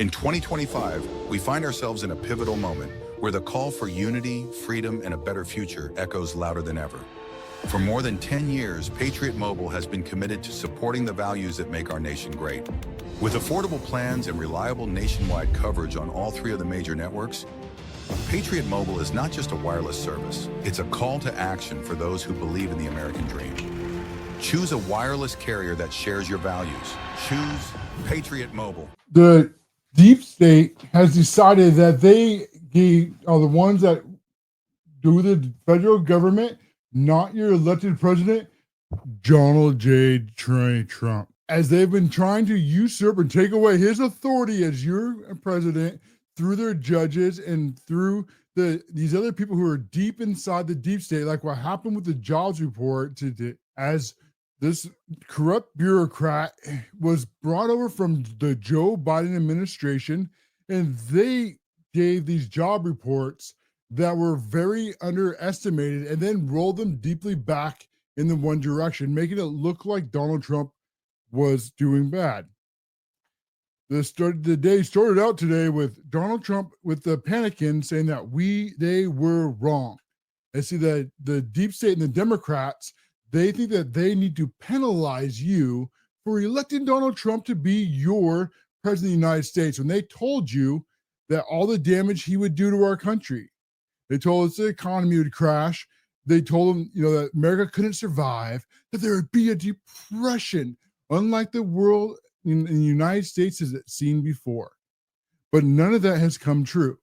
In 2025, we find ourselves in a pivotal moment where the call for unity, freedom, and a better future echoes louder than ever. For more than 10 years, Patriot Mobile has been committed to supporting the values that make our nation great. With affordable plans and reliable nationwide coverage on all 3 of the major networks, Patriot Mobile is not just a wireless service, it's a call to action for those who believe in the American dream. Choose a wireless carrier that shares your values. Choose Patriot Mobile. The deep state has decided that they are the ones that do the federal government, not your elected president, Donald J. Trump. As they've been trying to usurp and take away his authority as your president through their judges and through these other people who are deep inside the deep state, like what happened with the jobs report today, as this corrupt bureaucrat was brought over from the Joe Biden administration, and they gave these job reports that were very underestimated and then rolled them deeply back in the one direction, making it look like Donald Trump was doing bad. The day started out today with Donald Trump with the panicking saying that they were wrong. And see that the deep state and the Democrats, they think that they need to penalize you for electing Donald Trump to be your president of the United States when they told you that all the damage he would do to our country. They told us the economy would crash. They told them, that America couldn't survive, that there would be a depression, unlike the world in the United States has seen before. But none of that has come true.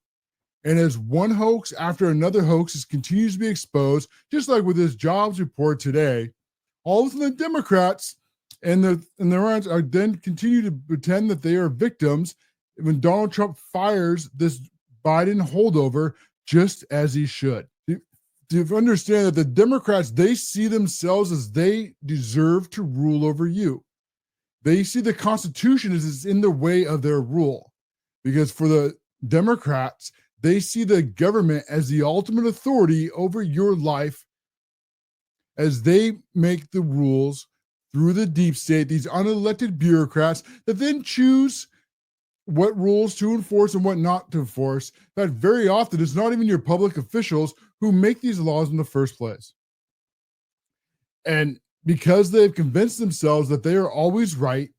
And as one hoax after another hoax continues to be exposed, just like with this jobs report today, all of the Democrats and the Iranians are then continue to pretend that they are victims when Donald Trump fires this Biden holdover, just as he should. To understand that the Democrats, they see themselves as they deserve to rule over you. They see the Constitution as it's in the way of their rule. Because for the Democrats, they see the government as the ultimate authority over your life as they make the rules through the deep state, these unelected bureaucrats that then choose what rules to enforce and what not to enforce. That very often is not even your public officials who make these laws in the first place. And because they've convinced themselves that they are always right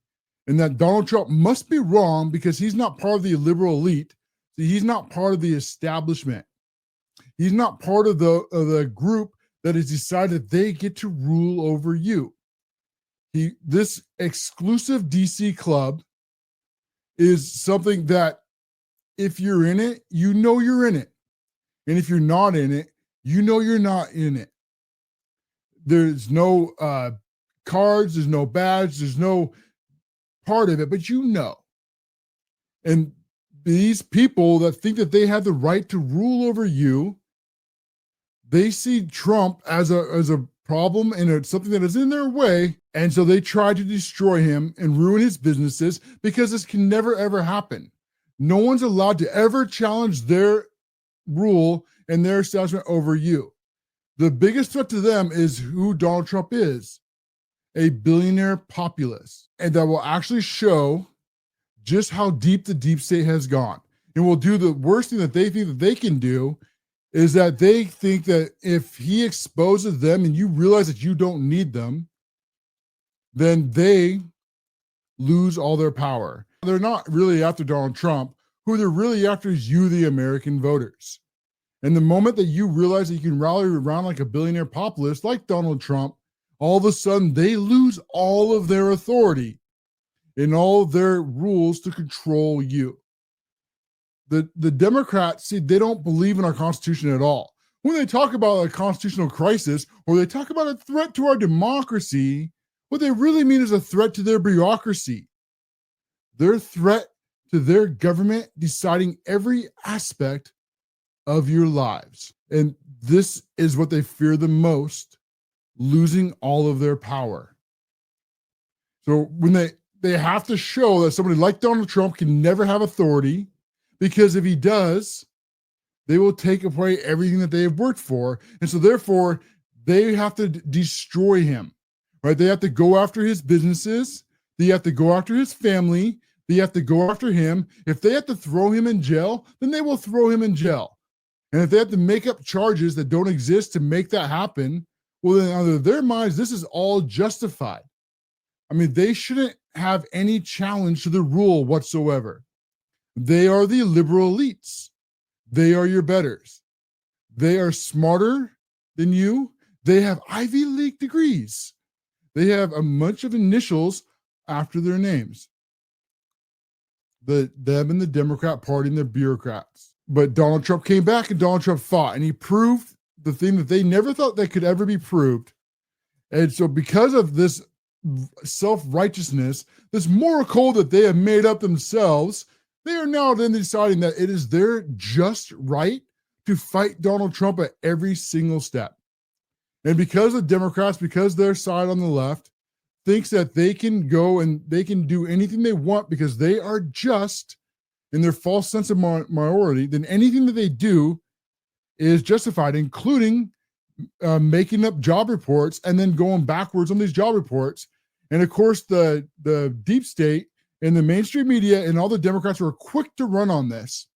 and that Donald Trump must be wrong because he's not part of the liberal elite. See, he's not part of the establishment. He's not part of the group that has decided they get to rule over you. This exclusive DC club is something that if you're in it, you know you're in it. And if you're not in it, you know you're not in it. There's no cards, there's no badge, there's no part of it, but you know. And these people that think that they have the right to rule over you, they see Trump as a problem and it's something that is in their way. And so they try to destroy him and ruin his businesses because this can never, ever happen. No one's allowed to ever challenge their rule and their establishment over you. The biggest threat to them is who Donald Trump is, a billionaire populist. And that will actually show just how deep the deep state has gone. And will do the worst thing that they think that they can do is that they think that if he exposes them and you realize that you don't need them, then they lose all their power. They're not really after Donald Trump. Who they're really after is you, the American voters. And the moment that you realize that you can rally around like a billionaire populist like Donald Trump, all of a sudden they lose all of their authority and all of their rules to control you. The Democrats, see, they don't believe in our Constitution at all. When they talk about a constitutional crisis or they talk about a threat to our democracy, what they really mean is a threat to their bureaucracy. Their threat to their government deciding every aspect of your lives. And this is what they fear the most, losing all of their power. So when they have to show that somebody like Donald Trump can never have authority, because if he does, they will take away everything that they have worked for. And so therefore, they have to destroy him, right? They have to go after his businesses. They have to go after his family. They have to go after him. If they have to throw him in jail, then they will throw him in jail. And if they have to make up charges that don't exist to make that happen, well, then under their minds, this is all justified. I mean, they shouldn't have any challenge to the rule whatsoever. They are the liberal elites. They are your betters. They are smarter than you. They have Ivy League degrees. They have a bunch of initials after their names. Them and the Democrat Party and the bureaucrats. But Donald Trump came back and Donald Trump fought, and he proved the thing that they never thought that could ever be proved. And so because of this self-righteousness, this moral code that they have made up themselves, they are now then deciding that it is their just right to fight Donald Trump at every single step. And because the Democrats, because their side on the left thinks that they can go and they can do anything they want because they are just in their false sense of minority, then anything that they do is justified, including making up job reports and then going backwards on these job reports. And of course, the deep state and the mainstream media and all the Democrats were quick to run on this.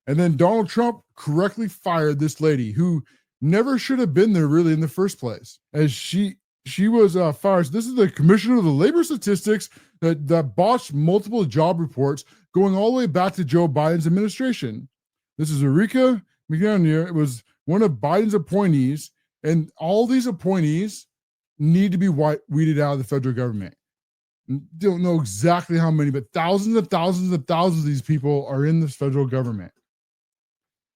And then Donald Trump correctly fired this lady who never should have been there really in the first place, as she was fired. This is the commissioner of the labor statistics that botched multiple job reports going all the way back to Joe Biden's administration. This is Eureka McGonier. It was one of Biden's appointees, and all these appointees need to be weeded out of the federal government. Don't know exactly how many, but thousands and thousands and thousands of these people are in the federal government.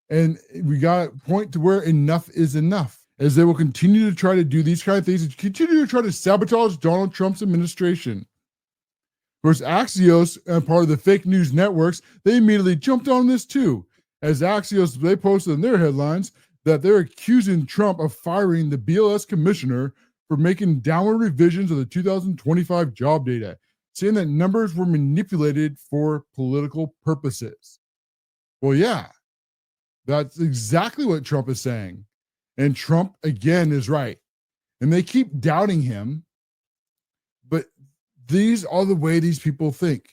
And we got to point to where enough is enough, as they will continue to try to do these kind of things and continue to try to sabotage Donald Trump's administration. Of course, Axios, part of the fake news networks, they immediately jumped on this too. As Axios, they posted in their headlines that they're accusing Trump of firing the BLS commissioner for making downward revisions of the 2025 job data, saying that numbers were manipulated for political purposes. Well, yeah, that's exactly what Trump is saying. And Trump, again, is right. And they keep doubting him, but these are the way these people think.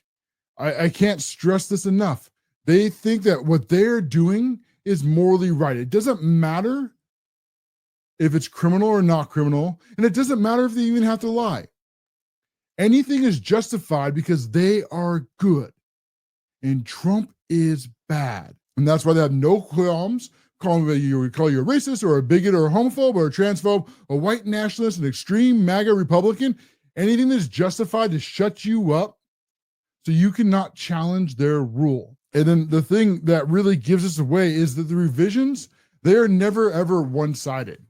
I can't stress this enough. They think that what they're doing is morally right. It doesn't matter if it's criminal or not criminal, and it doesn't matter if they even have to lie. Anything is justified because they are good, and Trump is bad. And that's why they have no qualms calling you a racist or a bigot or a homophobe or a transphobe, a white nationalist, an extreme MAGA Republican, anything that's justified to shut you up so you cannot challenge their rule. And then the thing that really gives us away is that the revisions, they are never, ever one-sided.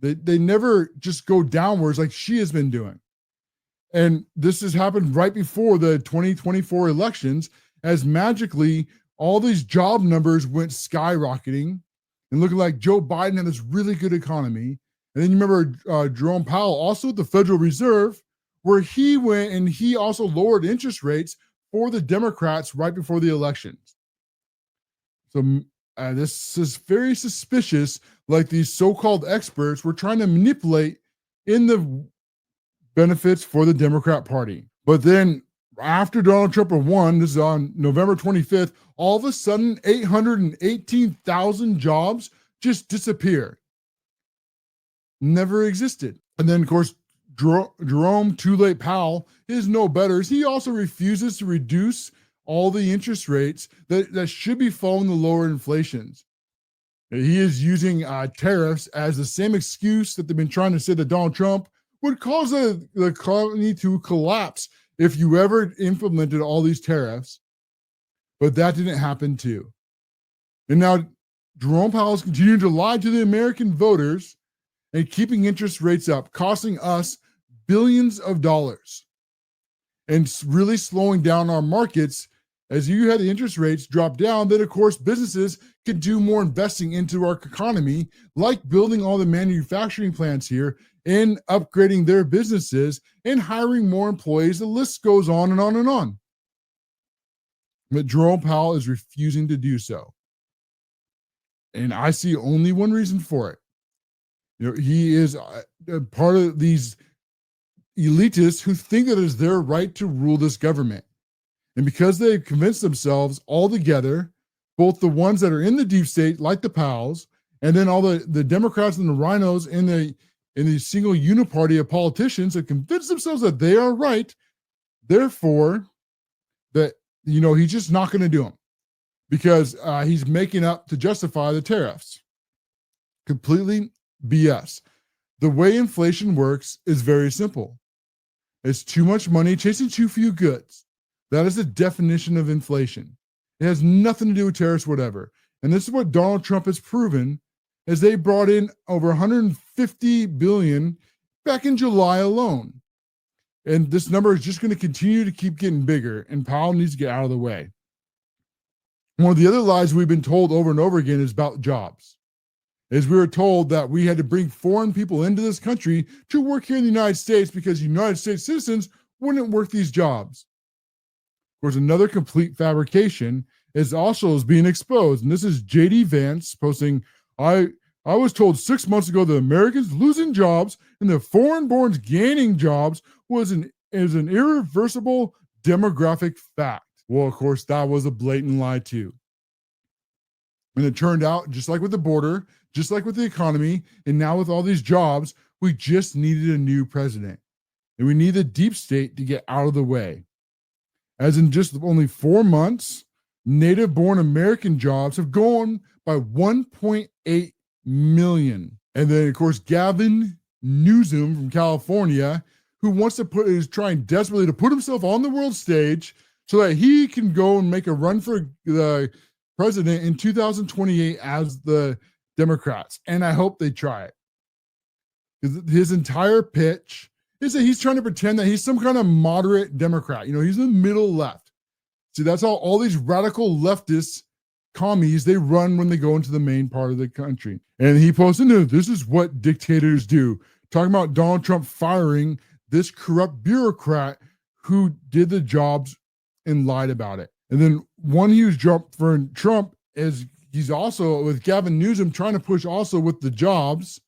They never just go downwards like she has been doing. And this has happened right before the 2024 elections, as magically all these job numbers went skyrocketing and looking like Joe Biden had this really good economy. And then you remember Jerome Powell, also at the Federal Reserve, where he went and he also lowered interest rates for the Democrats right before the elections. So this is very suspicious, like these so-called experts were trying to manipulate in the benefits for the Democrat Party. But then after Donald Trump won, this is on November 25th, all of a sudden 818,000 jobs just disappear. Never existed. And then, of course, Jerome Too Late Powell is no better. He also refuses to reduce all the interest rates that should be following the lower inflations. He is using tariffs as the same excuse that they've been trying to say that Donald Trump would cause the economy to collapse if you ever implemented all these tariffs. But that didn't happen too. And now Jerome Powell is continuing to lie to the American voters and keeping interest rates up, costing us billions of dollars and really slowing down our markets. As you had the interest rates drop down, then of course businesses could do more investing into our economy, like building all the manufacturing plants here and upgrading their businesses and hiring more employees. The list goes on and on and on. But Jerome Powell is refusing to do so. And I see only one reason for it. You know, he is part of these elitists who think that it is their right to rule this government. And because they've convinced themselves all together, both the ones that are in the deep state, like the pals, and then all the Democrats and the rhinos in the single uniparty of politicians have convinced themselves that they are right. Therefore, that he's just not going to do them because he's making up to justify the tariffs. Completely BS. The way inflation works is very simple. It's too much money chasing too few goods. That is the definition of inflation. It has nothing to do with tariffs, whatever. And this is what Donald Trump has proven, as they brought in over 150 billion back in July alone. And this number is just going to continue to keep getting bigger, and Powell needs to get out of the way. One of the other lies we've been told over and over again is about jobs. As we were told that we had to bring foreign people into this country to work here in the United States because United States citizens wouldn't work these jobs. Of course, another complete fabrication is being exposed. And this is J.D. Vance posting, I was told 6 months ago that Americans losing jobs and the foreign-borns gaining jobs is an irreversible demographic fact. Well, of course, that was a blatant lie too. And it turned out, just like with the border, just like with the economy, and now with all these jobs, we just needed a new president. And we need the deep state to get out of the way. As in just only 4 months, native-born American jobs have gone by 1.8 million. And then, of course, Gavin Newsom from California, who is trying desperately to put himself on the world stage so that he can go and make a run for the president in 2028 as the Democrats. And I hope they try it. His entire pitch is that he's trying to pretend that he's some kind of moderate Democrat. He's in the middle left. See, that's how all these radical leftist commies, they run when they go into the main part of the country. And he posted, this is what dictators do. Talking about Donald Trump firing this corrupt bureaucrat who did the jobs and lied about it. And then one huge jump for Trump is he's also, with Gavin Newsom, trying to push also with the jobs.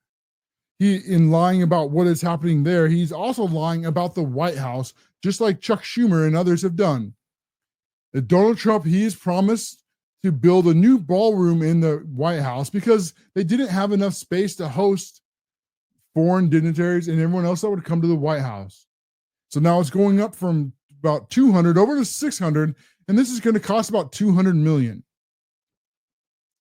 In lying about what is happening there, he's also lying about the White House, just like Chuck Schumer and others have done. Donald Trump, he has promised to build a new ballroom in the White House because they didn't have enough space to host foreign dignitaries and everyone else that would come to the White House. So now it's going up from about 200 over to 600, and this is going to cost about 200 million.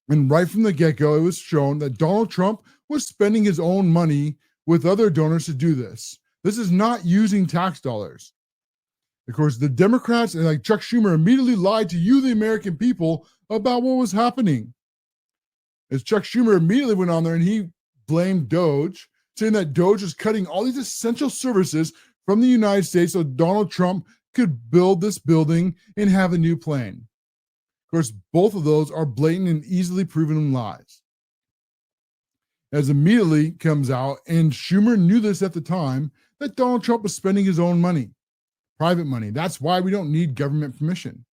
And right from the get-go, it was shown that Donald Trump was spending his own money with other donors to do this. This is not using tax dollars. Of course, the Democrats and like Chuck Schumer immediately lied to you, the American people, about what was happening. As Chuck Schumer immediately went on there and he blamed Doge, saying that Doge was cutting all these essential services from the United States so Donald Trump could build this building and have a new plane. Of course, both of those are blatant and easily proven lies. As immediately comes out, and Schumer knew this at the time, that Donald Trump was spending his own money, private money. That's why we don't need government permission.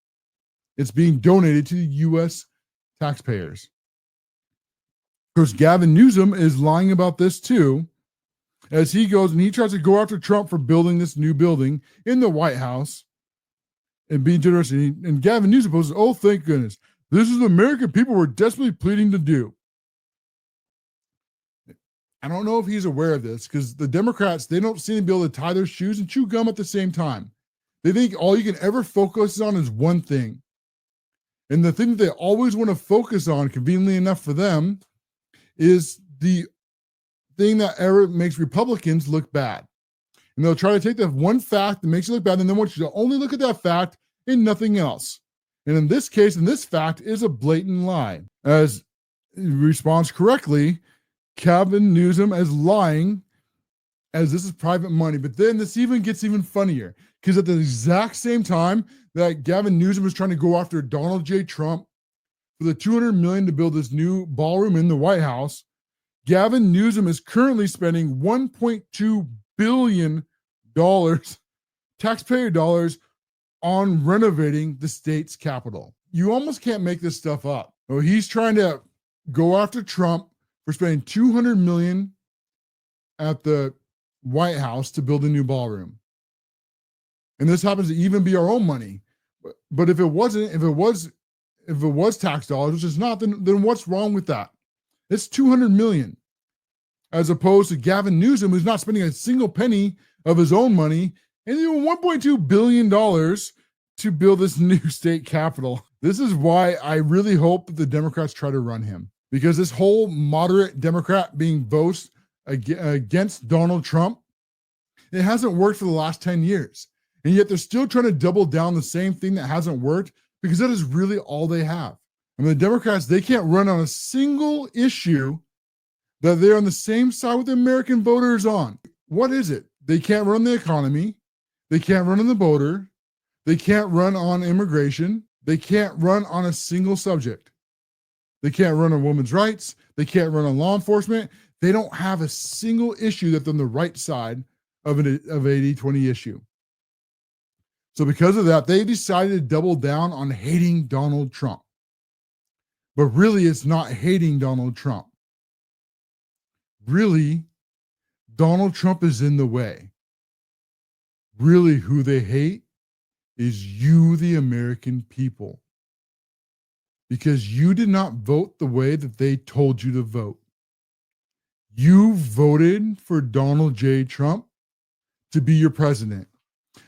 It's being donated to the U.S. taxpayers. Of course, Gavin Newsom is lying about this too, as he goes and he tries to go after Trump for building this new building in the White House and being generous. And Gavin Newsom poses, oh, thank goodness. This is the American people we're desperately pleading to do. I don't know if he's aware of this because the Democrats, they don't seem to be able to tie their shoes and chew gum at the same time. They think all you can ever focus on is one thing. And the thing that they always want to focus on, conveniently enough for them, is the thing that ever makes Republicans look bad. And they'll try to take that one fact that makes you look bad, and then want you to only look at that fact and nothing else. And in this case, this fact is a blatant lie. As he responds correctly, Gavin Newsom is lying as this is private money. But then this even gets even funnier because at the exact same time that Gavin Newsom was trying to go after Donald J. Trump for the $200 million to build this new ballroom in the White House, Gavin Newsom is currently spending $1.2 billion, taxpayer dollars, on renovating the state's capital. You almost can't make this stuff up. So he's trying to go after Trump for spending $200 million at the White House to build a new ballroom. And this happens to even be our own money. But if it wasn't, if it was tax dollars, which is not, then what's wrong with that? It's 200 million, as opposed to Gavin Newsom, who's not spending a single penny of his own money, and even $1.2 billion to build this new state capitol. This is why I really hope that the Democrats try to run him, because this whole moderate Democrat being votes against Donald Trump, it hasn't worked for the last 10 years. And yet they're still trying to double down the same thing that hasn't worked, because that is really all they have. I mean, the Democrats, they can't run on a single issue that they're on the same side with the American voters on. What is it? They can't run the economy. They can't run on the border. They can't run on immigration. They can't run on a single subject. They can't run on women's rights. They can't run on law enforcement. They don't have a single issue that's on the right side of an 80-20 issue. So because of that, they decided to double down on hating Donald Trump. But really, it's not hating Donald Trump. Really, Donald Trump is in the way. Really, who they hate is you, the American people. Because you did not vote the way that they told you to vote. You voted for Donald J. Trump to be your president.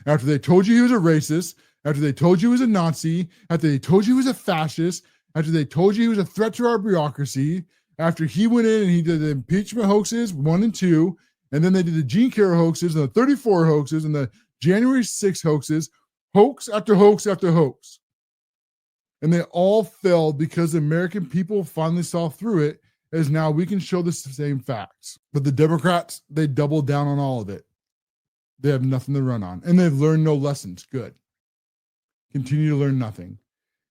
After they told you he was a racist, after they told you he was a Nazi, after they told you he was a fascist, after they told you he was a threat to our bureaucracy, after he went in and he did the impeachment hoaxes 1 and 2, and then they did the Gene Carroll hoaxes and the 34 hoaxes and the January 6 hoaxes, hoax after hoax after hoax. And they all failed because the American people finally saw through it, as now we can show the same facts. But the Democrats, they doubled down on all of it. They have nothing to run on, and they've learned no lessons. Good. Continue to learn nothing.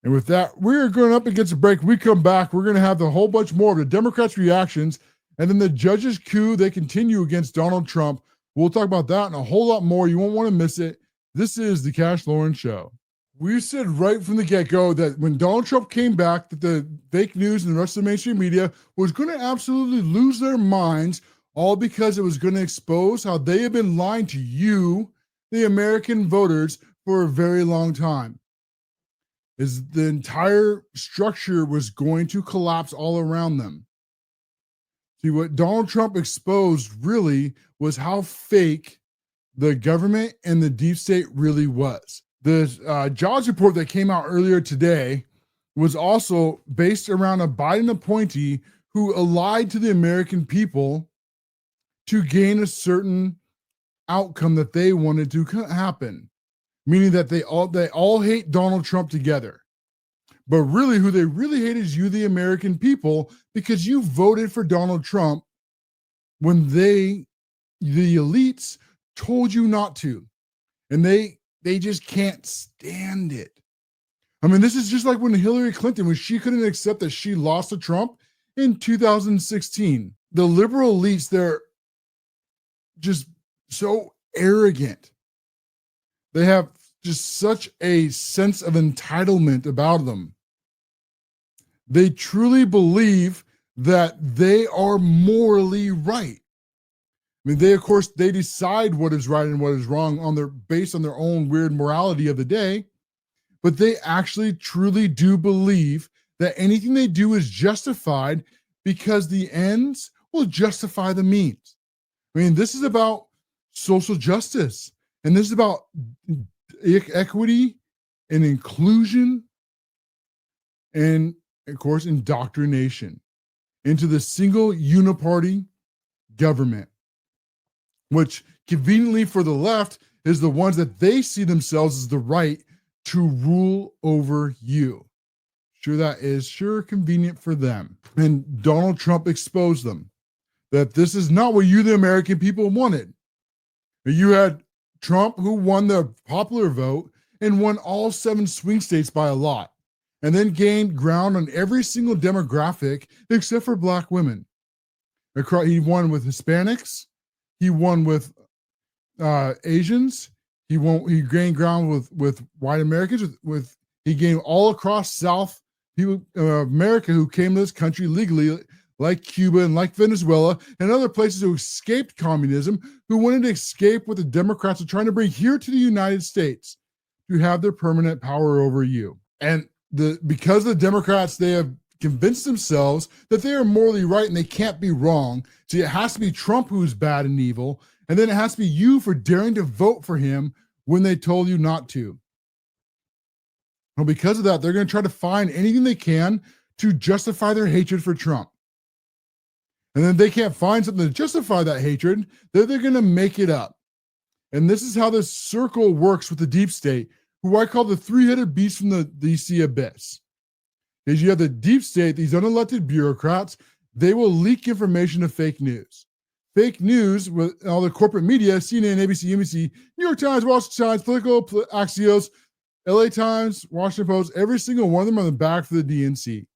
And with that, we're going up against a break. We come back. We're going to have a whole bunch more of the Democrats' reactions, and then the judges' coup. They continue against Donald Trump. We'll talk about that and a whole lot more. You won't want to miss it. This is the CASHLOREN Show. We said right from the get-go that when Donald Trump came back, that the fake news and the rest of the mainstream media was going to absolutely lose their minds, all because it was going to expose how they have been lying to you, the American voters, for a very long time. Is the entire structure was going to collapse all around them. See, what Donald Trump exposed really was how fake the government and the deep state really was. The jobs report that came out earlier today was also based around a Biden appointee who lied to the American people to gain a certain outcome that they wanted to happen, meaning that they all hate Donald Trump together. But really, who they really hate is you, the American people, because you voted for Donald Trump when the elites, told you not to. And they just can't stand it. I mean, this is just like when Hillary Clinton, when she couldn't accept that she lost to Trump in 2016. The liberal elites, they're just so arrogant. They have just such a sense of entitlement about them. They truly believe that they are morally right. I mean, of course, they decide what is right and what is wrong based on their own weird morality of the day, but they actually truly do believe that anything they do is justified because the ends will justify the means. I mean, this is about social justice, and this is about equity and inclusion and, of course, indoctrination into the single uniparty government, which conveniently for the left is the ones that they see themselves as the right to rule over you. Sure, that is sure convenient for them. And Donald Trump exposed them that this is not what you, the American people, wanted. You had Trump, who won the popular vote and won all 7 swing states by a lot, and then gained ground on every single demographic except for Black women. He won with Hispanics. He won with Asians. He gained ground with white Americans. He gained all across South people, America, who came to this country legally, like Cuba and like Venezuela and other places who escaped communism, who wanted to escape what the Democrats are trying to bring here to the United States. to have their permanent power over you. And because the Democrats, they have convinced themselves that they are morally right and they can't be wrong. See, it has to be Trump who's bad and evil, and then it has to be you for daring to vote for him when they told you not to. Well, because of that, they're going to try to find anything they can to justify their hatred for Trump. And then they can't find something to justify that hatred, they're going to make it up. And this is how this circle works with the deep state, who I call the three-headed beast from the DC abyss. Is you have the deep state, these unelected bureaucrats, they will leak information to fake news. Fake news with all the corporate media, CNN, ABC, NBC, New York Times, Washington Times, Political, Axios, LA Times, Washington Post, every single one of them on the back for the DNC.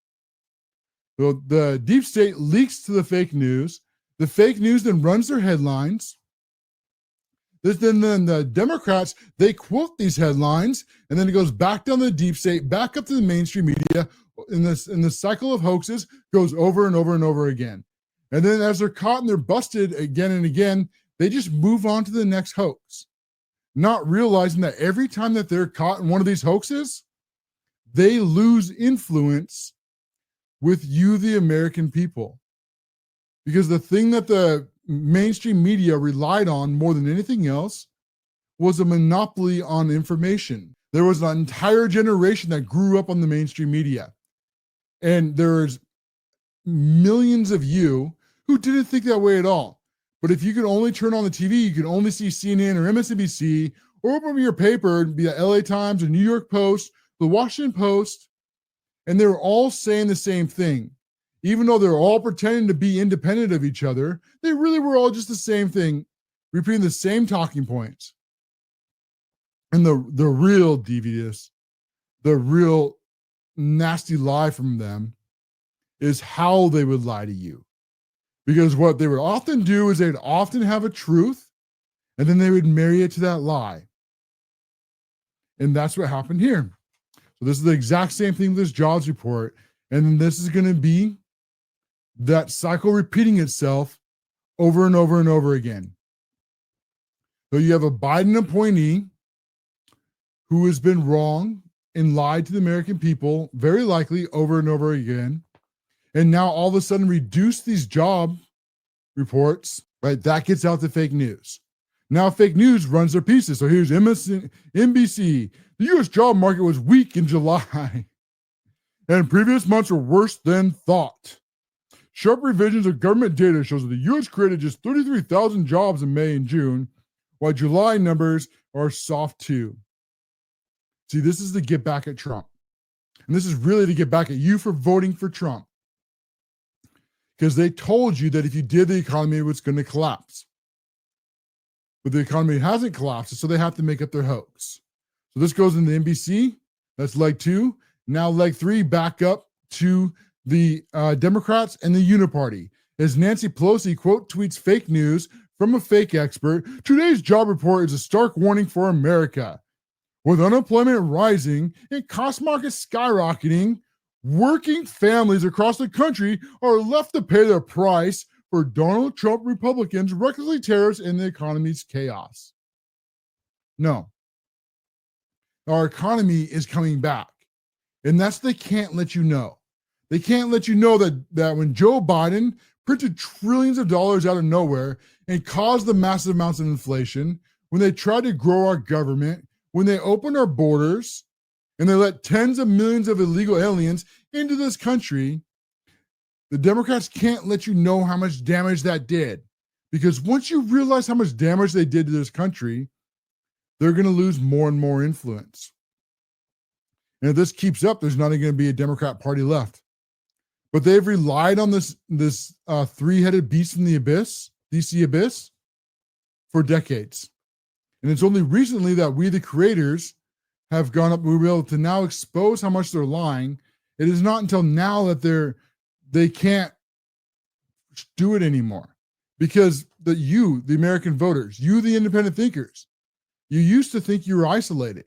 So the deep state leaks to the fake news. The fake news then runs their headlines. Then the Democrats, they quote these headlines, and then it goes back down the deep state, back up to the mainstream media, and the cycle of hoaxes goes over and over and over again. And then as they're caught and they're busted again and again, they just move on to the next hoax, not realizing that every time that they're caught in one of these hoaxes, they lose influence with you, the American people. Because the thing that the mainstream media relied on more than anything else was a monopoly on information. There was an entire generation that grew up on the mainstream media. And there's millions of you who didn't think that way at all. But if you could only turn on the TV, you could only see CNN or MSNBC, or open your paper, be the LA Times or New York Post, the Washington Post, and they were all saying the same thing. Even though they're all pretending to be independent of each other, they really were all just the same thing, repeating the same talking points. And the real devious, the real nasty lie from them is how they would lie to you. Because what they would often do is they'd often have a truth, and then they would marry it to that lie. And that's what happened here. So this is the exact same thing with this jobs report. And this is going to be that cycle repeating itself over and over and over again. So you have a Biden appointee who has been wrong and lied to the American people, very likely over and over again. And now all of a sudden reduce these job reports, right? That gets out to fake news. Now fake news runs their pieces. So here's NBC. The U.S. job market was weak in July, and previous months were worse than thought. Sharp revisions of government data shows that the U.S. created just 33,000 jobs in May and June, while July numbers are soft too. See, this is to get back at Trump. And this is really to get back at you for voting for Trump. Because they told you that if you did, the economy was going to collapse. But the economy hasn't collapsed, so they have to make up their hoax. So this goes into NBC. That's leg 2. Now leg 3, back up to the Democrats and the Uniparty. As Nancy Pelosi, quote, tweets fake news from a fake expert, today's job report is a stark warning for America. With unemployment rising and cost markets skyrocketing, working families across the country are left to pay the price for Donald Trump Republicans' recklessly tariffs and the economy's chaos. No. Our economy is coming back. And that's they can't let you know. They can't let you know that when Joe Biden printed trillions of dollars out of nowhere and caused the massive amounts of inflation, when they tried to grow our government, when they opened our borders, and they let tens of millions of illegal aliens into this country, the Democrats can't let you know how much damage that did. Because once you realize how much damage they did to this country, they're going to lose more and more influence. And if this keeps up, there's not going to be a Democrat party left. But they've relied on this three-headed beast from the abyss, DC abyss, for decades. And it's only recently that we, the creators, have gone up, we were able to now expose how much they're lying. It is not until now that they can't do it anymore. Because the American voters, you, the independent thinkers, you used to think you were isolated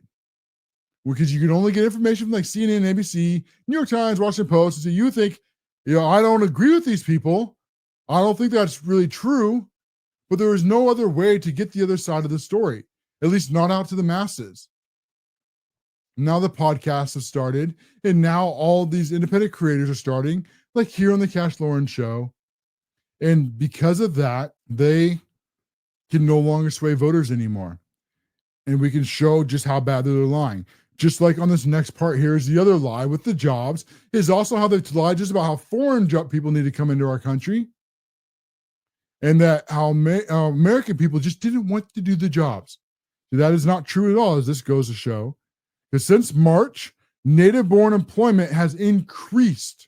because you could only get information from like CNN, ABC, New York Times, Washington Post. And so you think, I don't agree with these people. I don't think that's really true. But there is no other way to get the other side of the story, at least not out to the masses. Now the podcasts have started, and now all these independent creators are starting, like here on the CASHLOREN show. And because of that, they can no longer sway voters anymore. And we can show just how bad they're lying. Just like on this next part here is the other lie with the jobs, is also how they lied just about how foreign people need to come into our country. And that how American people just didn't want to do the jobs. That is not true at all, as this goes to show. Because since March, native-born employment has increased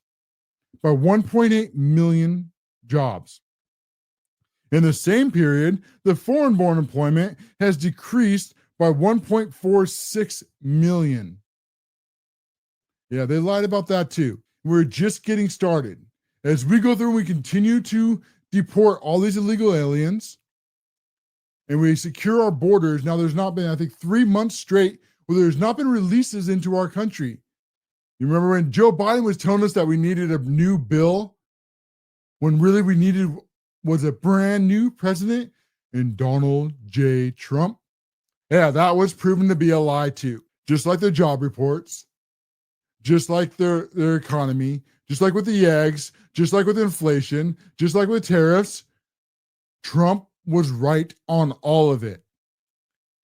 by 1.8 million jobs. In the same period, the foreign-born employment has decreased by 1.46 million. Yeah, they lied about that too. We're just getting started. As we go through, we continue to deport all these illegal aliens, and we secure our borders. Now, there's not been, I think, 3 months straight where there's not been releases into our country. You remember when Joe Biden was telling us that we needed a new bill, when really we needed was a brand new president and Donald J. Trump? Yeah, that was proven to be a lie too. Just like their job reports, just like their economy, just like with the eggs, just like with inflation, just like with tariffs. Trump was right on all of it.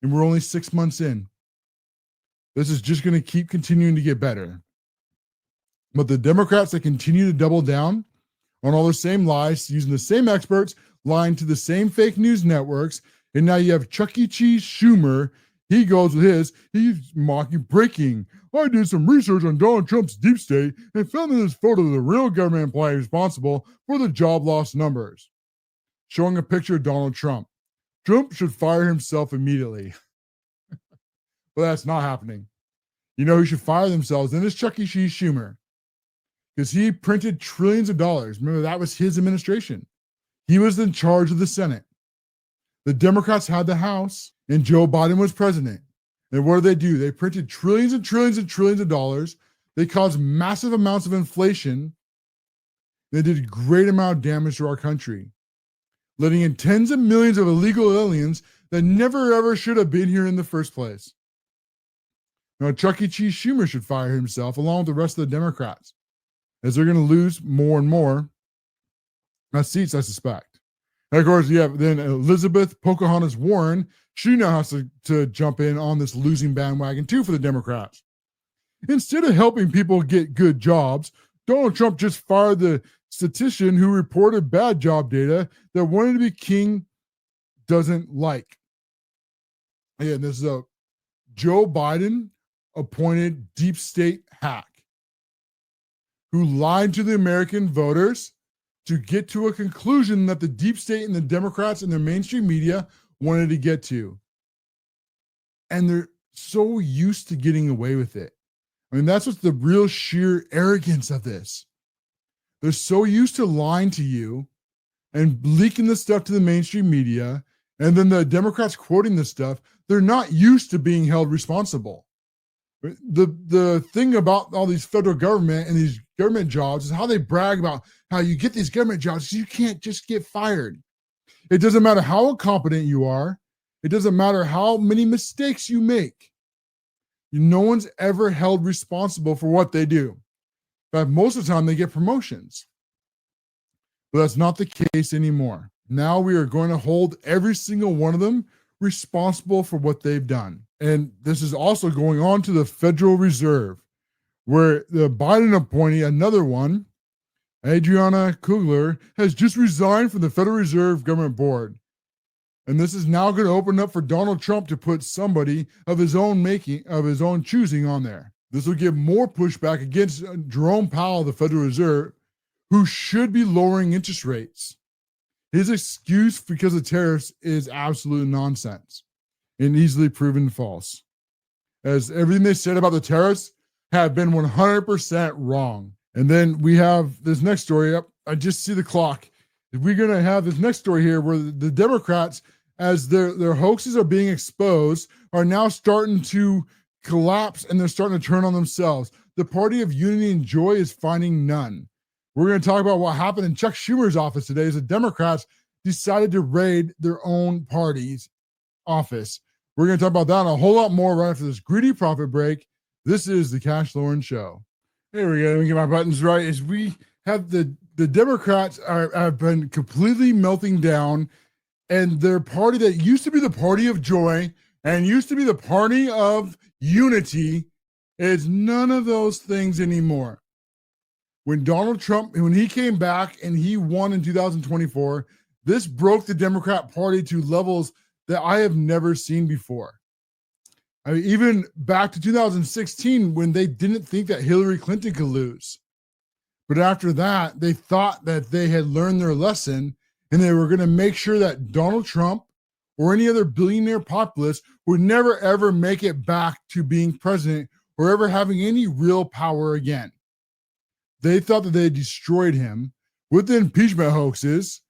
And we're only 6 months in. This is just going to keep continuing to get better. But the Democrats that continue to double down on all the same lies, using the same experts, lying to the same fake news networks, and now you have Chuck E. Cheese Schumer. He goes with he's mocking, breaking. I did some research on Donald Trump's deep state and found in this photo the real government employee responsible for the job loss numbers. Showing a picture of Donald Trump. Trump should fire himself immediately. But that's not happening. You know who should fire themselves? And it's Chuck E. Cheese Schumer. Because he printed trillions of dollars. Remember, that was his administration. He was in charge of the Senate. The Democrats had the House, and Joe Biden was president. And what did? They printed trillions and trillions and trillions of dollars. They caused massive amounts of inflation. They did a great amount of damage to our country, letting in tens of millions of illegal aliens that never ever should have been here in the first place. Now, Chuck E. Cheese Schumer should fire himself along with the rest of the Democrats, as they're going to lose more and more seats, I suspect. And of course, you have then Elizabeth Pocahontas Warren. She now has to jump in on this losing bandwagon too for the Democrats. Instead of helping people get good jobs, Donald Trump just fired the statistician who reported bad job data that wanted to be king doesn't like. Again, this is a Joe Biden appointed deep state hack who lied to the American voters to get to a conclusion that the deep state and the Democrats and their mainstream media wanted to get to. And they're so used to getting away with it. I mean, that's what's the real sheer arrogance of this. They're so used to lying to you and leaking this stuff to the mainstream media, and then the quoting this stuff. They're not used to being held responsible. The thing about all these federal government and these government jobs is how they brag about how you get these government jobs. You can't just get fired. It doesn't matter how incompetent you are. It doesn't matter how many mistakes you make. No one's ever held responsible for what they do. But most of the time they get promotions. But that's not the case anymore. Now we are going to hold every single one of them responsible for what they've done. And this is also going on to the Federal Reserve, where the Biden appointee, another one, Adriana Kugler, has just resigned from the Federal Reserve Government Board. And this is now going to open up for Donald Trump to put somebody of his own making, of his own choosing on there. This will give more pushback against Jerome Powell of the Federal Reserve, who should be lowering interest rates. His excuse because of tariffs is absolute nonsense and easily proven false, as everything they said about the tariffs have been 100% wrong. And then we have this next story up. I just see the clock. We're going to have this next story here where the Democrats, as their hoaxes are being exposed, are now starting to collapse and they're starting to turn on themselves. The party of unity and joy is finding none. We're going to talk about what happened in Chuck Schumer's office today as the Democrats decided to raid their own party's office. We're going to talk about that and a whole lot more right after this greedy profit break. This is the CASHLOREN Show. Here we go. Let me get my buttons right. As we have the Democrats have been completely melting down, and their party that used to be the party of joy and used to be the party of unity is none of those things anymore. When Donald Trump, when he came back and he won in 2024, this broke the Democrat Party to levels that I have never seen before. I mean, even back to 2016, when they didn't think that Hillary Clinton could lose. But after that, they thought that they had learned their lesson and they were going to make sure that Donald Trump or any other billionaire populist would never, ever make it back to being president or ever having any real power again. They thought that they had destroyed him with the impeachment hoaxes,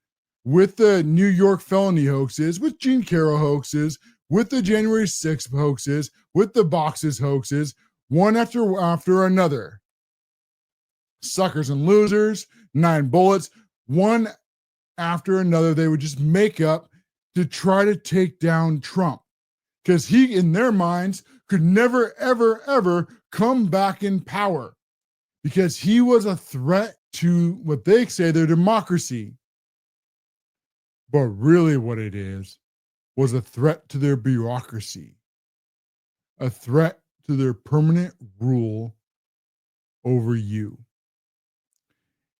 with the New York felony hoaxes, with Gene Carroll hoaxes, with the January 6th hoaxes, with the boxes hoaxes, one after another. Suckers and losers, 9 bullets, one after another, they would just make up to try to take down Trump. Because he, in their minds, could never, ever, ever come back in power. Because he was a threat to what they say their democracy. But really what it is was a threat to their bureaucracy, a threat to their permanent rule over you.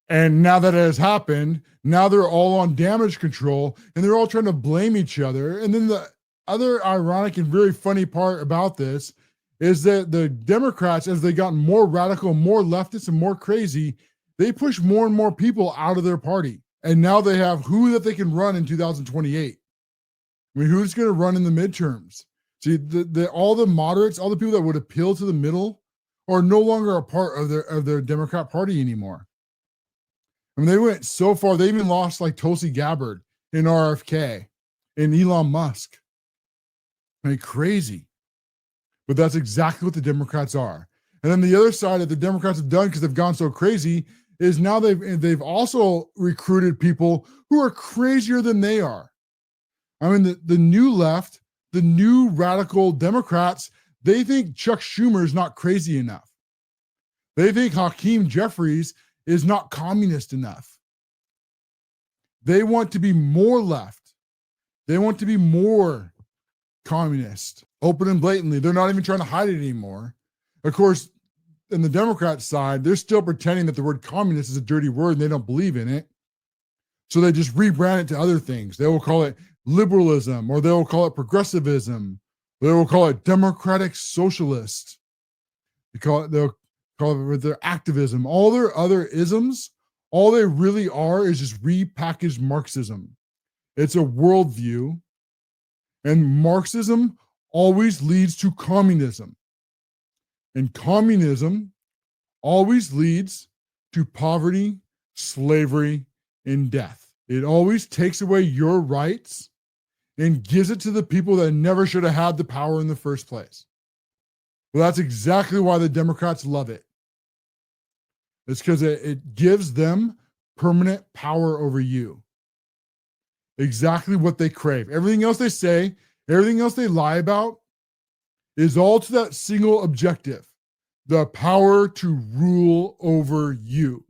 And now that it has happened, now they're all on damage control and they're all trying to blame each other. And then the other ironic and very funny part about this is that the Democrats, as they got more radical, more leftist, and more crazy, they push more and more people out of their party. And now they have who that they can run in 2028. I mean, who's going to run in the midterms? See, all the moderates, all the people that would appeal to the middle are no longer a part of their Democrat Party anymore. I mean, they went so far, they even lost like Tulsi Gabbard in RFK and Elon Musk. I mean, crazy. But that's exactly what the Democrats are. And then the other side that the Democrats have done, because they've gone so crazy, is now they've also recruited people who are crazier than they are. I mean, the new left, the new radical Democrats, they think Chuck Schumer is not crazy enough. They think Hakeem Jeffries is not communist enough. They want to be more left. They want to be more communist, open and blatantly. They're not even trying to hide it anymore. Of course, in the Democrat side, they're still pretending that the word communist is a dirty word and they don't believe in it. So they just rebrand it to other things. They will call it liberalism, or they will call it progressivism. They will call it democratic socialist. They'll call it with their activism. All their other isms, all they really are is just repackaged Marxism. It's a worldview, and Marxism always leads to communism. And communism always leads to poverty, slavery, and death. It always takes away your rights and gives it to the people that never should have had the power in the first place. Well, that's exactly why the Democrats love it. It's because it gives them permanent power over you. Exactly what they crave. Everything else they say, everything else they lie about is all to that single objective, the power to rule over you.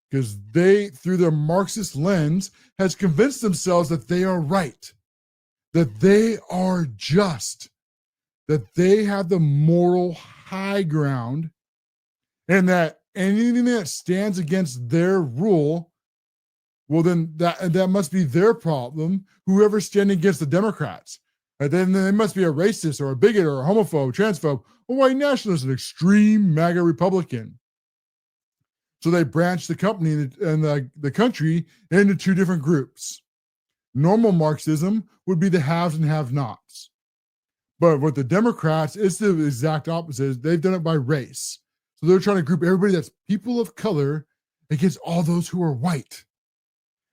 Because they, through their Marxist lens, has convinced themselves that they are right, that they are just, that they have the moral high ground, and that anything that stands against their rule, well, then that must be their problem, whoever's standing against the Democrats. And then they must be a racist or a bigot or a homophobe, transphobe, a white nationalist, an extreme MAGA Republican. So they branched the company and the country into two different groups. Normal Marxism would be the haves and have-nots. But with the Democrats, it's the exact opposite. They've done it by race. So they're trying to group everybody that's people of color against all those who are white.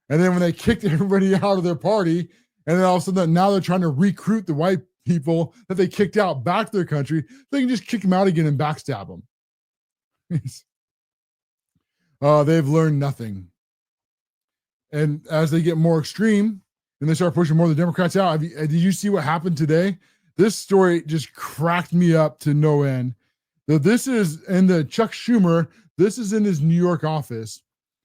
And then when they kicked everybody out of their party, and then all of a sudden now they're trying to recruit the white people that they kicked out back to their country, they can just kick them out again and backstab them. They've learned nothing. And as they get more extreme and they start pushing more of the Democrats out, did you see what happened today? This story just cracked me up to no end. This is in the Chuck Schumer. This is in his New York office.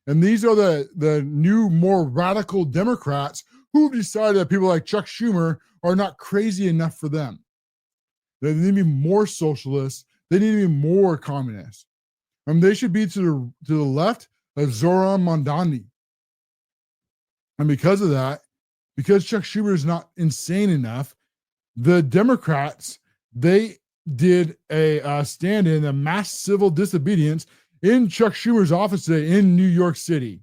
And these are the new, more radical Democrats who've decided that people like Chuck Schumer are not crazy enough for them. They need to be more socialist. They need to be more communist. They should be to the left of Zoran Mondani. And because of that, because Chuck Schumer is not insane enough, the Democrats, they did a stand-in, a mass civil disobedience in Chuck Schumer's office today in New York City.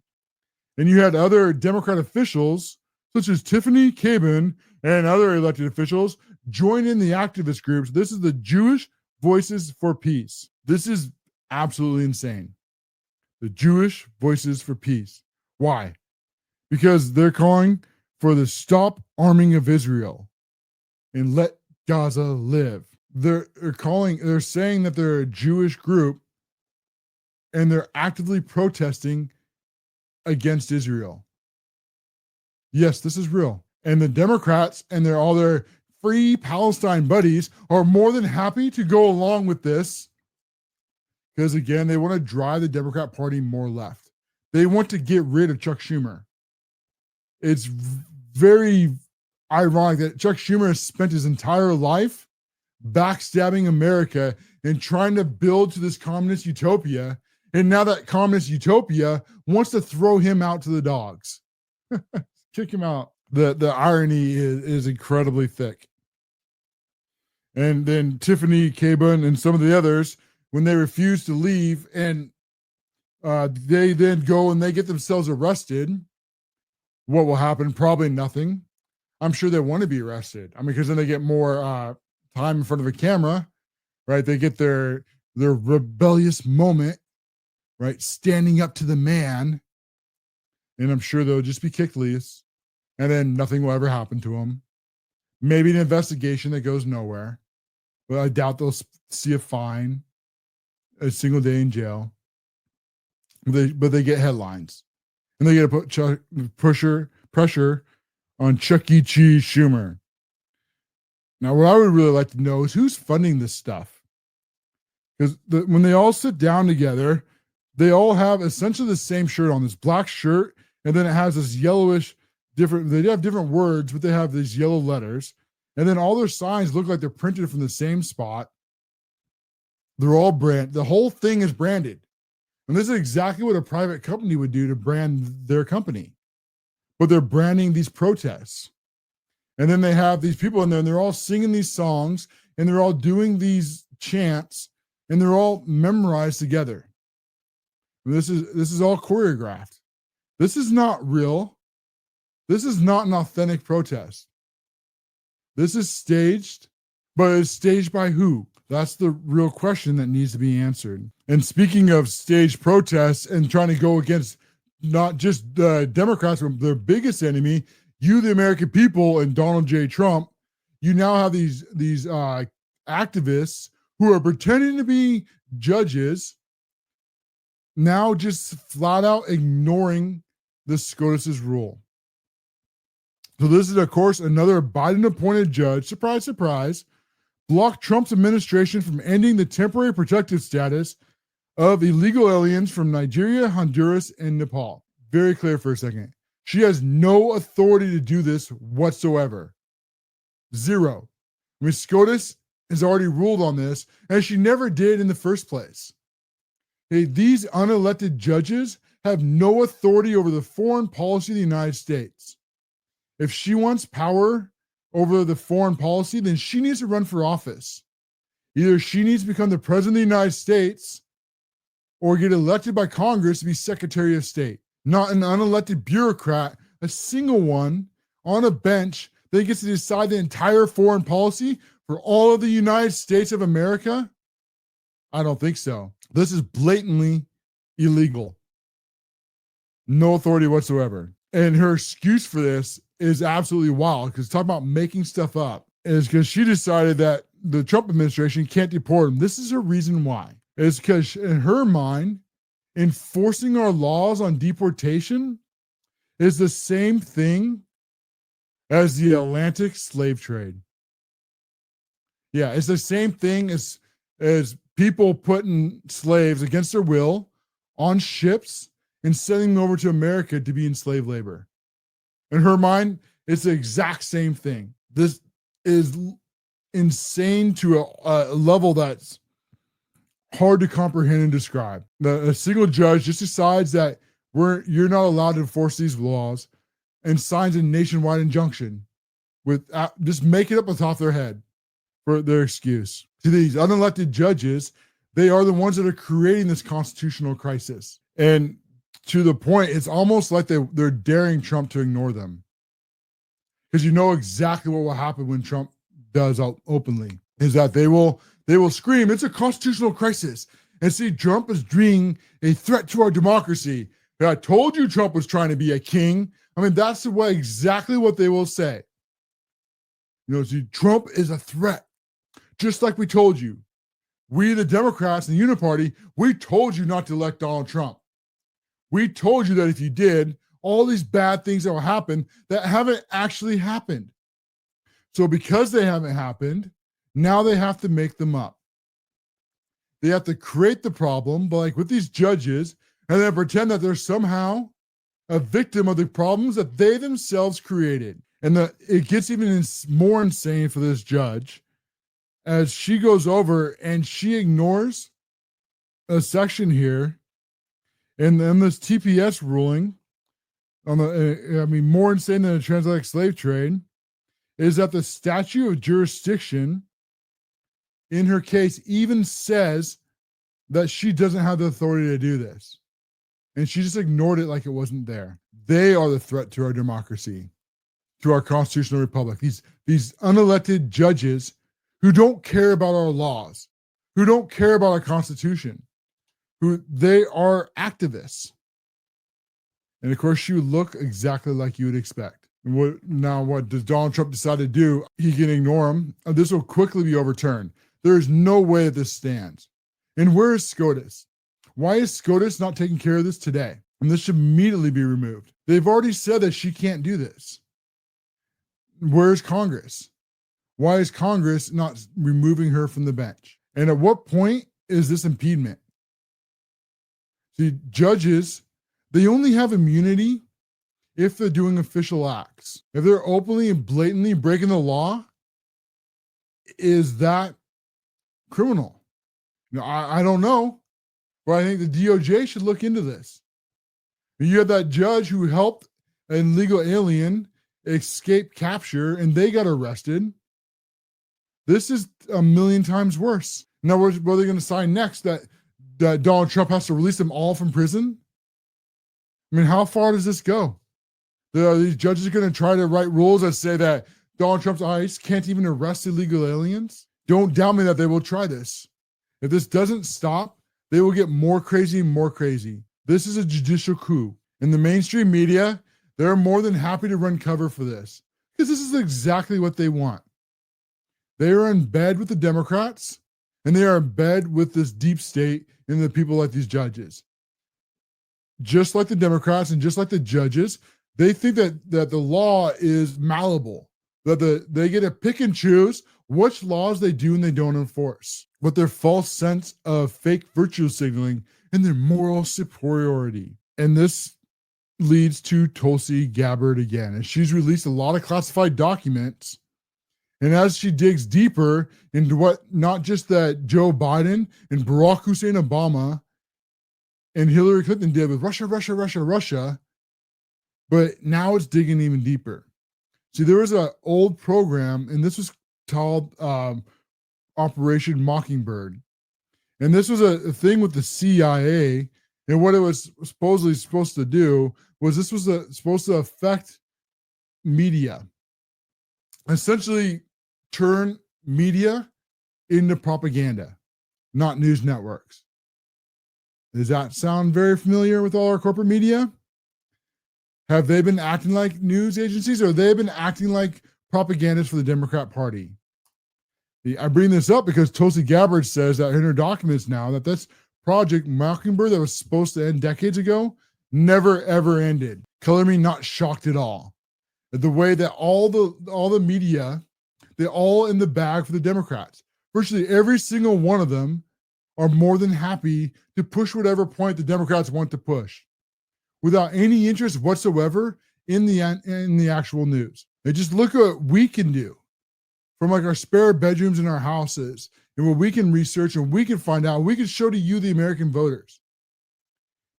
And you had other Democrat officials, such as Tiffany Cabin and other elected officials, join in the activist groups. This is the Jewish Voices for Peace. This is absolutely insane. The Jewish Voices for Peace. Why? Because they're calling for the stop arming of Israel and let Gaza live. They're saying that they're a Jewish group and they're actively protesting against Israel. Yes, this is real. And the Democrats and all their free Palestine buddies are more than happy to go along with this because, again, they want to drive the Democrat Party more left. They want to get rid of Chuck Schumer. It's very ironic that Chuck Schumer has spent his entire life backstabbing America and trying to build to this communist utopia. And now that communist utopia wants to throw him out to the dogs. Kick him out. The irony is incredibly thick. And then Tiffany Cabin and some of the others, when they refuse to leave and they then go and they get themselves arrested, what will happen? Probably nothing. I'm sure they want to be arrested. Because then they get more time in front of a camera, right? They get their rebellious moment, right? Standing up to the man. And I'm sure they'll just be kicked loose. And then nothing will ever happen to them. Maybe an investigation that goes nowhere. But I doubt they'll see a fine, a single day in jail. But they get headlines. And they get to put pressure on Chuck E. Cheese Schumer. Now, what I would really like to know is who's funding this stuff. Because when they all sit down together, they all have essentially the same shirt on, this black shirt, and then it has this yellowish they have different words, but they have these yellow letters. And then all their signs look like they're printed from the same spot. They're all the whole thing is branded. And this is exactly what a private company would do to brand their company. But they're branding these protests. And then they have these people in there and they're all singing these songs and they're all doing these chants and they're all memorized together. And this is all choreographed. This is not real. This is not an authentic protest. This is staged, but it's staged by who? That's the real question that needs to be answered. And speaking of staged protests and trying to go against not just the Democrats, but their biggest enemy, you, the American people, and Donald J. Trump, you now have these activists who are pretending to be judges, now just flat out ignoring the SCOTUS's rule. So this is, of course, another Biden-appointed judge, surprise, surprise, blocked Trump's administration from ending the temporary protective status of illegal aliens from Nigeria, Honduras, and Nepal. Very clear for a second. She has no authority to do this whatsoever. Zero. SCOTUS has already ruled on this, and she never did in the first place. These unelected judges have no authority over the foreign policy of the United States. If she wants power over the foreign policy, then she needs to run for office. Either she needs to become the president of the United States or get elected by Congress to be Secretary of State. Not an unelected bureaucrat, a single one on a bench that gets to decide the entire foreign policy for all of the United States of America? I don't think so. This is blatantly illegal. No authority whatsoever. And her excuse for this is absolutely wild, because talking about making stuff up is because she decided that the Trump administration can't deport him. This is her reason why. It's because in her mind, enforcing our laws on deportation is the same thing as the Atlantic slave trade. Yeah, it's the same thing as people putting slaves against their will on ships and sending them over to America to be in slave labor. In her mind, it's the exact same thing. This is insane to a level that's hard to comprehend and describe. A single judge just decides that you're not allowed to enforce these laws and signs a nationwide injunction with just make it up on top of their head for their excuse. To these unelected judges, they are the ones that are creating this constitutional crisis. And to the point, it's almost like they're daring Trump to ignore them. Because you know exactly what will happen when Trump does openly, is that they will scream, it's a constitutional crisis. And see, Trump is being a threat to our democracy. But I told you Trump was trying to be a king. I mean, that's the way exactly what they will say. You know, see, Trump is a threat. Just like we told you. We, the Democrats and the Uniparty, we told you not to elect Donald Trump. We told you that if you did, all these bad things that will happen that haven't actually happened. So because they haven't happened, now they have to make them up. They have to create the problem, but like with these judges, and then pretend that they're somehow a victim of the problems that they themselves created. And it gets even more insane for this judge as she goes over and she ignores a section here in this TPS ruling on more insane than the transatlantic slave trade is that the statute of jurisdiction in her case even says that she doesn't have the authority to do this. And she just ignored it like it wasn't there. They are the threat to our democracy, to our constitutional republic. These unelected judges who don't care about our laws, who don't care about our Constitution, they are activists. And of course, she would look exactly like you would expect. And what does Donald Trump decide to do? He can ignore them. This will quickly be overturned. There is no way that this stands. And where is SCOTUS? Why is SCOTUS not taking care of this today? And this should immediately be removed. They've already said that she can't do this. Where's Congress? Why is Congress not removing her from the bench? And at what point is this impediment? See, judges, they only have immunity if they're doing official acts. If they're openly and blatantly breaking the law, is that criminal? I don't know, but I think the DOJ should look into this. You have that judge who helped an illegal alien escape capture and they got arrested. This is a million times worse. Now, what are they going to sign next? That Donald Trump has to release them all from prison? I mean, how far does this go? These judges are going to try to write rules that say that Donald Trump's ICE can't even arrest illegal aliens? Don't doubt me that they will try this. If this doesn't stop, they will get more crazy and more crazy. This is a judicial coup. And the mainstream media, they're more than happy to run cover for this because this is exactly what they want. They are in bed with the Democrats and they are in bed with this deep state and the people like these judges. Just like the Democrats and just like the judges, they think that the law is malleable, that they get to pick and choose which laws they do and they don't enforce, with their false sense of fake virtue signaling and their moral superiority. And this leads to Tulsi Gabbard again. And she's released a lot of classified documents. And as she digs deeper into what not just that Joe Biden and Barack Hussein Obama and Hillary Clinton did with Russia, but now it's digging even deeper. See, there was an old program, and this was called Operation Mockingbird. And this was a thing with the CIA, and what it was supposedly supposed to do was this was supposed to affect media. Essentially turn media into propaganda, not news networks. Does that sound very familiar with all our corporate media? Have they been acting like news agencies, or have they been acting like propagandists for the Democrat Party? I bring this up because Tulsi Gabbard says that in her documents now that this Project Mockingbird that was supposed to end decades ago never ever ended. Color me not shocked at all. The way that all the media, they're all in the bag for the Democrats. Virtually every single one of them are more than happy to push whatever point the Democrats want to push without any interest whatsoever in the actual news. They just look at what we can do from like our spare bedrooms in our houses and what we can research and we can find out, we can show to you, the American voters.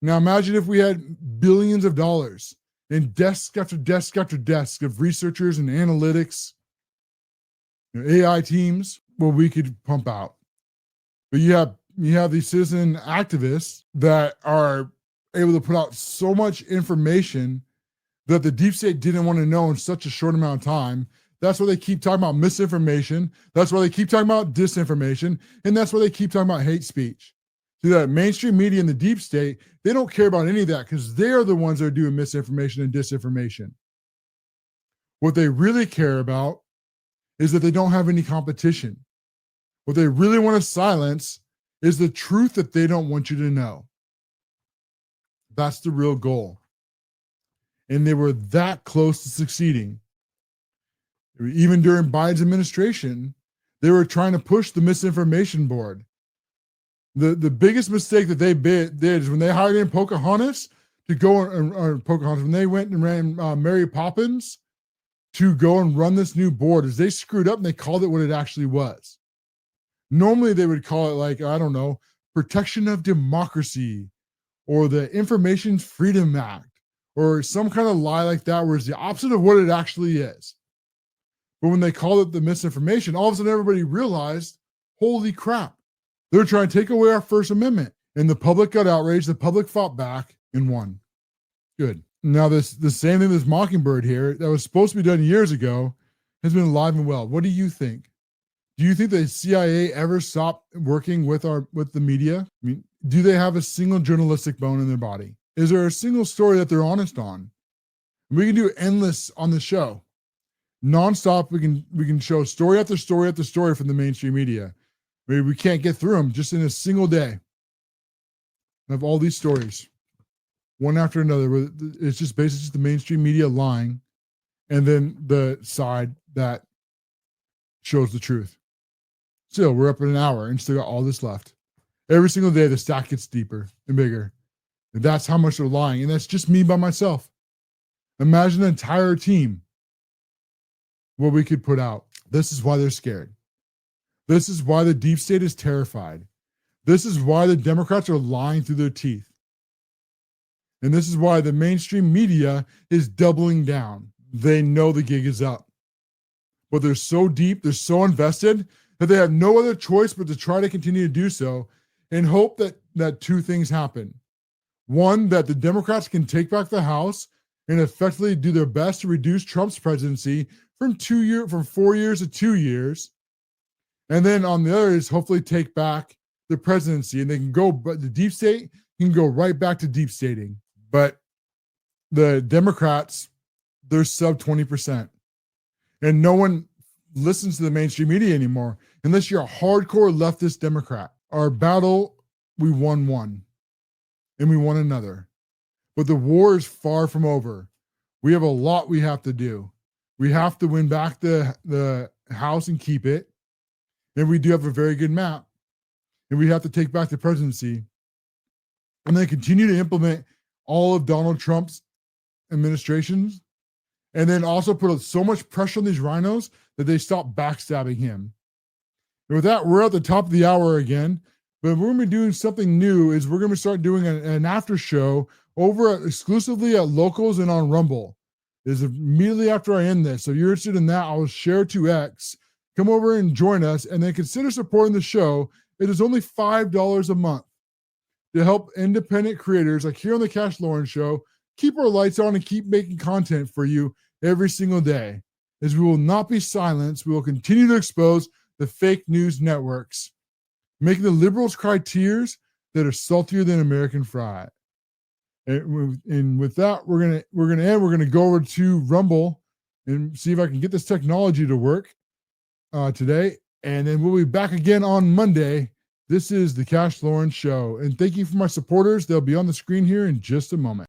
Now imagine if we had billions of dollars and desk after desk after desk of researchers and analytics, AI teams, what we could pump out. But you have these citizen activists that are able to put out so much information that the deep state didn't want to know in such a short amount of time. That's why they keep talking about misinformation. That's why they keep talking about disinformation. And that's why they keep talking about hate speech. See, that mainstream media and the deep state, they don't care about any of that because they're the ones that are doing misinformation and disinformation. What they really care about is that they don't have any competition. What they really want to silence is the truth that they don't want you to know. That's the real goal. And they were that close to succeeding. Even during Biden's administration, they were trying to push the misinformation board. The biggest mistake that they did is when they hired in Pocahontas to go when they went and ran Mary Poppins to go and run this new board, is they screwed up and they called it what it actually was. Normally they would call it like, I don't know, protection of democracy or the Information Freedom Act or some kind of lie like that, where it's the opposite of what it actually is. But when they called it the misinformation, all of a sudden everybody realized, holy crap, they're trying to take away our First Amendment. And the public got outraged, the public fought back and won. Good. Now the same thing, this Mockingbird here that was supposed to be done years ago has been alive and well. What do you think? Do you think the CIA ever stopped working with the media? I mean, do they have a single journalistic bone in their body? Is there a single story that they're honest on? We can do endless on the show. Nonstop, we can show story after story after story from the mainstream media. Maybe we can't get through them just in a single day. I have all these stories, one after another. It's just basically just the mainstream media lying, and then the side that shows the truth. Still, we're up in an hour and still got all this left. Every single day, the stack gets deeper and bigger. And that's how much they're lying. And that's just me by myself. Imagine an entire team, what we could put out. This is why they're scared. This is why the deep state is terrified. This is why the Democrats are lying through their teeth. And this is why the mainstream media is doubling down. They know the gig is up. But they're so deep, they're so invested that they have no other choice but to try to continue to do so and hope that two things happen. One, that the Democrats can take back the House and effectively do their best to reduce Trump's presidency from 4 years to 2 years. And then on the other is hopefully take back the presidency, and they can go, but the deep state can go right back to deep stating. But the Democrats, they're sub 20%. And no one listens to the mainstream media anymore unless you're a hardcore leftist Democrat. Our battle, we won one and we won another. But the war is far from over. We have a lot we have to do. We have to win back the House and keep it. And we do have a very good map. And we have to take back the presidency. And then continue to implement all of Donald Trump's administrations. And then also put so much pressure on these rhinos that they stop backstabbing him. And with that, we're at the top of the hour again. But we're going to be doing something new. Is we're going to start doing an after show exclusively at Locals and on Rumble. Is immediately after I end this. So if you're interested in that, I'll share to X. Come over and join us, and then consider supporting the show. It is only $5 a month to help independent creators like here on the Cash Lauren Show keep our lights on and keep making content for you every single day. As we will not be silenced, we will continue to expose the fake news networks, making the liberals cry tears that are saltier than American fry. And with that, we're gonna end. We're gonna go over to Rumble and see if I can get this technology to work today, and then we'll be back again on Monday. This is the Cash Lauren Show, and thank you for my supporters. They'll be on the screen here in just a moment.